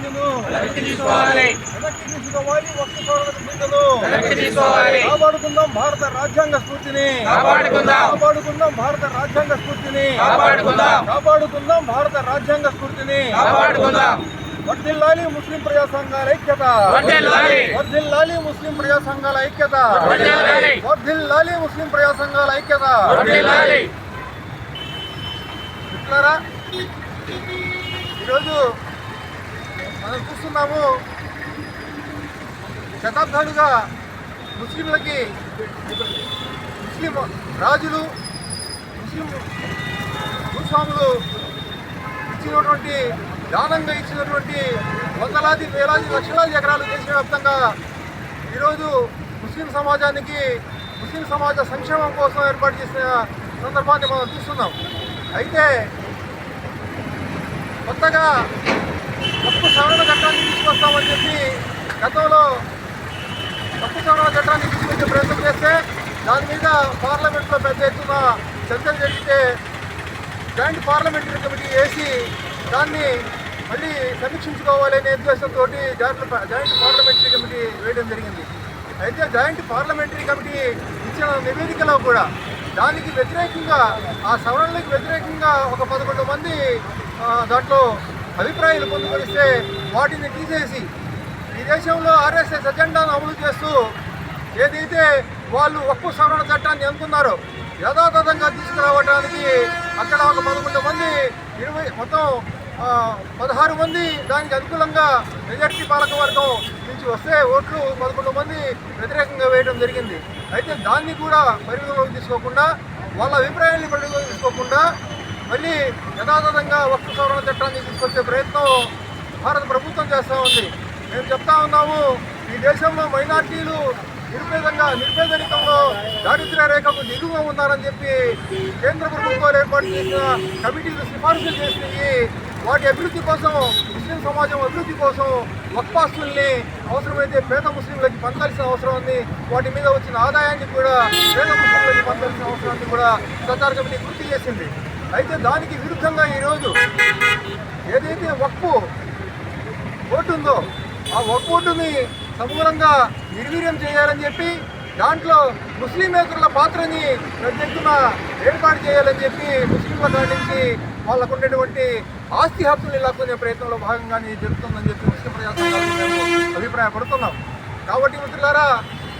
బిల్లును వెనక్కి తీసుకోవాలి. వక్ఫ్ సవరణ బిల్లును కాపాడుకుందాం. భారత రాజ్యాంగ స్ఫూర్తిని కాపాడుకుందాం. భారత రాజ్యాంగ స్ఫూర్తిని కాపాడుకుందాం. భారత రాజ్యాంగ స్ఫూర్తిని వర్ధిల్లాలి ముస్లిం ప్రజా సంఘాల ఐక్యత. వర్ధిల్లాలి ముస్లిం ప్రజా సంఘాల ఐక్యత. వర్ధిల్లాలి ముస్లిం ప్రజా సంఘాల ఐక్యత. మిత్రులారా, ఈరోజు మనం చూస్తున్నాము, శతాబ్దాలుగా ముస్లింలకి ముస్లిం రాజులు, ముస్లిం భూస్వాములు ఇచ్చినటువంటి దానంగా ఇచ్చినటువంటి వందలాది వేలాది లక్షలాది ఎకరాలు దేశవ్యాప్తంగా ఈరోజు ముస్లిం సమాజానికి, ముస్లిం సమాజ సంక్షేమం కోసం ఏర్పాటు చేసిన సందర్భాన్ని మనం చూస్తున్నాం. అయితే కొత్తగా వక్ఫ్ సవరణ చట్టాన్ని తీసుకొస్తామని చెప్పి గతంలో వక్ఫ్ సవరణ చట్టాన్ని తీసుకొచ్చే ప్రయత్నం చేస్తే దాని మీద పార్లమెంట్లో పెద్ద ఎత్తున చర్చలు జరిగితే జాయింట్ పార్లమెంటరీ కమిటీ వేసి దాన్ని మళ్ళీ సమీక్షించుకోవాలనే ఉద్దేశంతో జాయింట్ పార్లమెంటరీ కమిటీ వేయడం జరిగింది. అయితే జాయింట్ పార్లమెంటరీ కమిటీ ఇచ్చిన నివేదికలో కూడా దానికి వ్యతిరేకంగా, ఆ సవరణలకు వ్యతిరేకంగా ఒక 11 మంది దాంట్లో అభిప్రాయాలు పొందుపరిస్తే వాటిని తీసేసి ఈ దేశంలో ఆర్ఎస్ఎస్ ఎజెండాను అమలు చేస్తూ ఏదైతే వాళ్ళు వక్ఫ్ సవరణ చట్టాన్ని అనుకున్నారో యథాతథంగా తీసుకురావడానికి అక్కడ ఒక 11 మంది, మొత్తం 16 మంది దానికి అనుకూలంగా మెజార్టీ పాలకవర్గం నుంచి వస్తే ఓట్లు 11 మంది వ్యతిరేకంగా వేయడం జరిగింది. అయితే దాన్ని కూడా పరిగణలోకి తీసుకోకుండా, వాళ్ళ అభిప్రాయాన్ని పరిగణలోకి తీసుకోకుండా మళ్ళీ యథాతథంగా వక్ఫ్ సవరణ చట్టాన్ని తీసుకొచ్చే ప్రయత్నం భారత ప్రభుత్వం చేస్తూ ఉంది. మేము చెప్తా ఉన్నాము, ఈ దేశంలో మైనార్టీలు నిర్పేదరికంలో దారిద్ర్య రేఖకు దిగువ ఉన్నారని చెప్పి కేంద్ర ప్రభుత్వాలు ఏర్పాటు చేసిన కమిటీలు సిఫార్సులు చేసినవి. వాటి అభివృద్ధి కోసం, ముస్లిం సమాజం అభివృద్ధి కోసం వక్ఫాస్తుల్ని అవసరమైతే పేద ముస్లింలకి పంచాల్సిన అవసరం ఉంది. వాటి మీద వచ్చిన ఆదాయాన్ని కూడా పేద ముస్లింలకి పంచాల్సిన అవసరాన్ని కూడా సర్కార్ కమిటీ గుర్తు చేసింది. అయితే దానికి విరుద్ధంగా ఈరోజు ఏదైతే వక్ఫ్ ఓటు ఉందో ఆ వక్ఫ్ ఓటుని సమూలంగా నిర్వీర్యం చేయాలని చెప్పి, దాంట్లో ముస్లిమేతరుల పాత్రని పెద్ద ఎత్తున ఏర్పాటు చేయాలని చెప్పి ముస్లింల కాడి నుంచి వాళ్ళకు ఉండేటువంటి ఆస్తి హక్కుల్ని లాక్కునే ప్రయత్నంలో భాగంగానే జరుగుతుందని చెప్పి ముస్లిం ప్రజా సంఘాలు మేము అభిప్రాయపడుతున్నాం. కాబట్టి మిత్రులారా,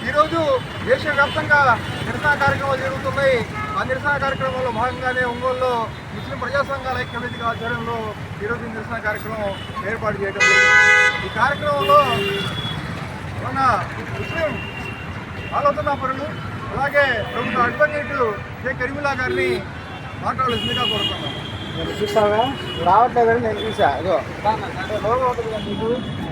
ఈరోజు దేశవ్యాప్తంగా నిరసన కార్యక్రమాలు జరుగుతున్నాయి. ఆ నిరసన కార్యక్రమంలో భాగంగానే ఒంగోలులో ముస్లిం ప్రజా సంఘాల ఐక్యవేదిక ఆధ్వర్యంలో ఈరోజు నిరసన కార్యక్రమం ఏర్పాటు చేయడం జరిగింది. ఈ కార్యక్రమంలో మన ముస్లిం ఆలోచనాపరులు, అలాగే ప్రముఖ అడ్వకేట్ షేక్ కరీముల్లా గారిని మాట్లాడాల్సిందిగా కోరుతున్నాం. చూసావా రావట్లేదని నేను చూసా. లోగో ఉంటుంది.